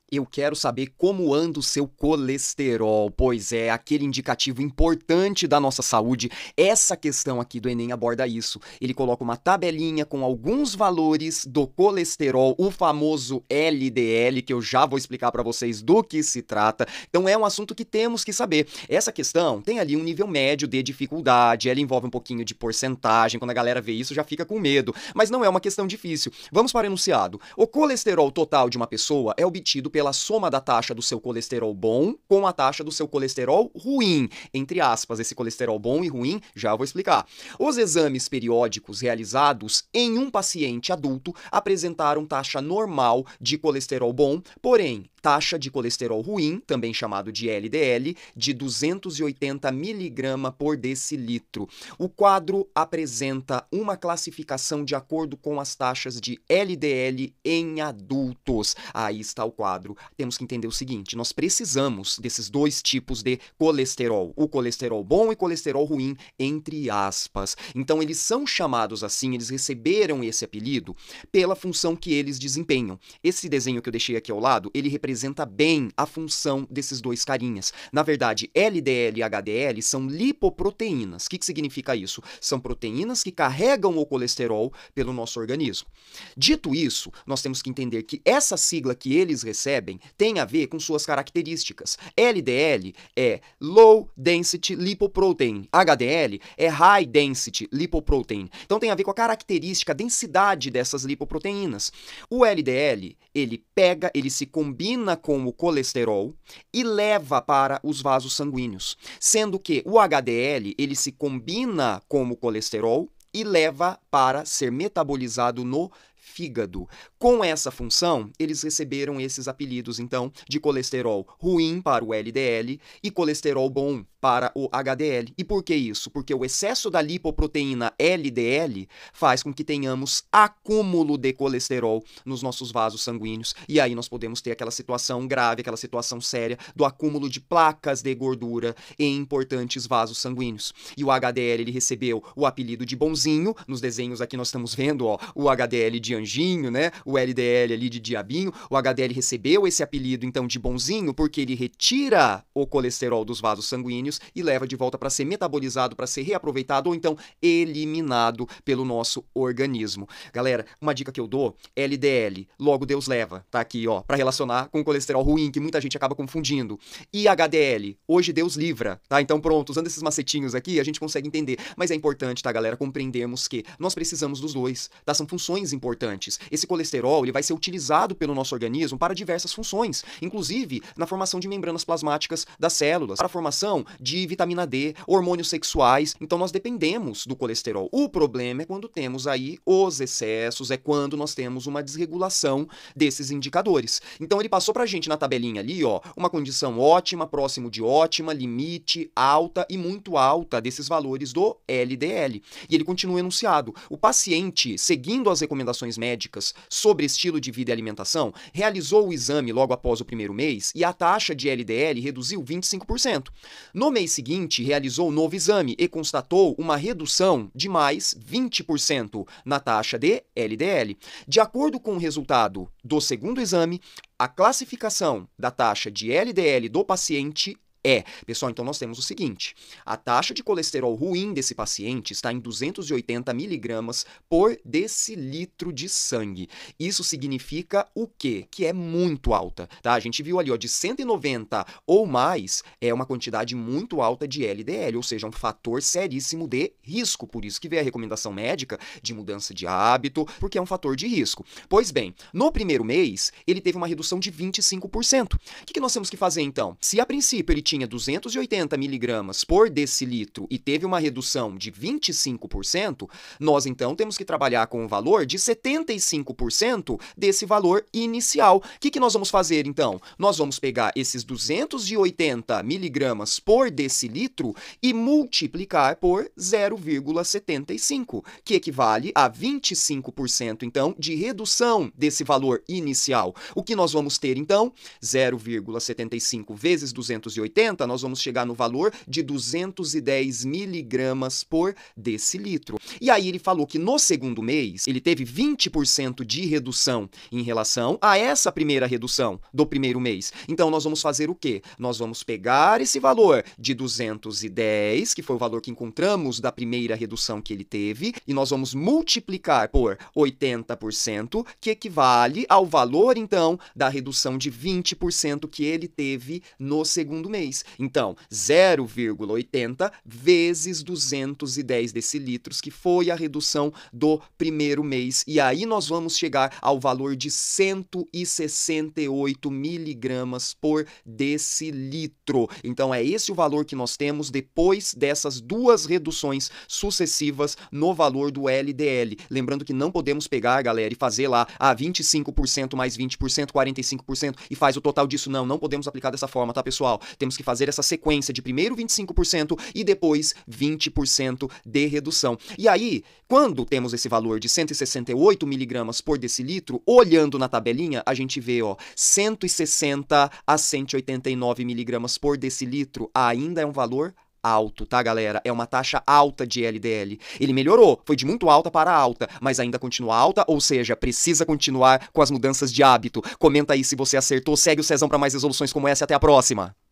Eu quero saber como anda o seu colesterol, pois é aquele indicativo importante da nossa saúde. Essa questão aqui do Enem aborda isso. Ele coloca uma tabelinha com alguns valores do colesterol, o famoso LDL, que eu já vou explicar para vocês do que se trata. Então é um assunto que temos que saber. Essa questão tem ali um nível médio de dificuldade, ela envolve um pouquinho de porcentagem. Quando a galera vê isso, já fica com medo, mas não é uma questão difícil. Vamos para o enunciado. O colesterol total de uma pessoa é obtido pela soma da taxa do seu colesterol bom com a taxa do seu colesterol ruim. Entre aspas, esse colesterol bom e ruim, já vou explicar. Os exames periódicos realizados em um paciente adulto apresentaram taxa normal de colesterol bom, porém, taxa de colesterol ruim, também chamado de LDL, de 280 mg por decilitro. O quadro apresenta uma classificação de acordo com as taxas de LDL em adultos. Aí está o quadro. Temos que entender o seguinte, nós precisamos desses dois tipos de colesterol, o colesterol bom e colesterol ruim, entre aspas. Então, eles são chamados assim, eles receberam esse apelido pela função que eles desempenham. Esse desenho que eu deixei aqui ao lado, ele representa bem a função desses dois carinhas. Na verdade, LDL e HDL são lipoproteínas. O que significa isso? São proteínas que carregam o colesterol pelo nosso organismo. Dito isso, nós temos que entender que essa sigla que eles recebem tem a ver com suas características. LDL é Low Density Lipoprotein, HDL é High Density Lipoprotein. Então tem a ver com a característica, a densidade dessas lipoproteínas. O LDL, ele se combina com o colesterol e leva para os vasos sanguíneos, sendo que o HDL, ele se combina com o colesterol e leva para ser metabolizado no fígado. Com essa função, eles receberam esses apelidos, então, de colesterol ruim para o LDL e colesterol bom para o HDL. E por que isso? Porque o excesso da lipoproteína LDL faz com que tenhamos acúmulo de colesterol nos nossos vasos sanguíneos. E aí nós podemos ter aquela situação grave, aquela situação séria do acúmulo de placas de gordura em importantes vasos sanguíneos. E o HDL, ele recebeu o apelido de bonzinho. Nos desenhos aqui nós estamos vendo, ó, o HDL de anjinho, né? O LDL ali de diabinho. O HDL recebeu esse apelido, então, de bonzinho, porque ele retira o colesterol dos vasos sanguíneos e leva de volta para ser metabolizado, para ser reaproveitado ou então eliminado pelo nosso organismo. Galera, uma dica que eu dou, LDL, logo Deus leva, tá aqui, ó, para relacionar com o colesterol ruim, que muita gente acaba confundindo. E HDL, hoje Deus livra, tá? Então pronto, usando esses macetinhos aqui, a gente consegue entender. Mas é importante, tá, galera, compreendermos que nós precisamos dos dois, tá? São funções importantes. Esse colesterol, ele vai ser utilizado pelo nosso organismo para diversas funções, inclusive na formação de membranas plasmáticas das células, para a formação de vitamina D, hormônios sexuais. Então nós dependemos do colesterol. O problema é quando temos aí os excessos, é quando nós temos uma desregulação desses indicadores. Então ele passou pra gente na tabelinha ali, ó, uma condição ótima, próximo de ótima, limite, alta e muito alta desses valores do LDL. E ele continua enunciado. O paciente, seguindo as recomendações médicas sobre estilo de vida e alimentação, realizou o exame logo após o primeiro mês e a taxa de LDL reduziu 25%. No mês seguinte, realizou um novo exame e constatou uma redução de mais 20% na taxa de LDL. De acordo com o resultado do segundo exame, a classificação da taxa de LDL do paciente pessoal, então nós temos o seguinte, a taxa de colesterol ruim desse paciente está em 280 miligramas por decilitro de sangue. Isso significa o quê? Que é muito alta, tá? A gente viu ali, ó, de 190 ou mais, é uma quantidade muito alta de LDL, ou seja, um fator seríssimo de risco, por isso que veio a recomendação médica de mudança de hábito, porque é um fator de risco. Pois bem, no primeiro mês, ele teve uma redução de 25%. O que nós temos que fazer, então? Se a princípio ele tinha 280 miligramas por decilitro e teve uma redução de 25%, nós então temos que trabalhar com o valor de 75% desse valor inicial. O que nós vamos fazer então? Nós vamos pegar esses 280 miligramas por decilitro e multiplicar por 0,75, que equivale a 25% então de redução desse valor inicial. O que nós vamos ter então? 0,75 vezes 280 50, nós vamos chegar no valor de 210 miligramas por decilitro. E aí ele falou que no segundo mês, ele teve 20% de redução em relação a essa primeira redução do primeiro mês. Então, nós vamos fazer o quê? Nós vamos pegar esse valor de 210, que foi o valor que encontramos da primeira redução que ele teve, e nós vamos multiplicar por 80%, que equivale ao valor, então, da redução de 20% que ele teve no segundo mês. Então, 0,80 vezes 210 decilitros, que foi a redução do primeiro mês. E aí nós vamos chegar ao valor de 168 miligramas por decilitro. Então, é esse o valor que nós temos depois dessas duas reduções sucessivas no valor do LDL. Lembrando que não podemos pegar, galera, e fazer lá 25% mais 20%, 45% e faz o total disso. Não podemos aplicar dessa forma, tá, pessoal? Temos que fazer essa sequência de primeiro 25% e depois 20% de redução. E aí, quando temos esse valor de 168 miligramas por decilitro, olhando na tabelinha, a gente vê, 160 a 189 miligramas por decilitro ainda é um valor alto, tá, galera? É uma taxa alta de LDL. Ele melhorou, foi de muito alta para alta, mas ainda continua alta, ou seja, precisa continuar com as mudanças de hábito. Comenta aí se você acertou, segue o Cezão para mais resoluções como essa e até a próxima!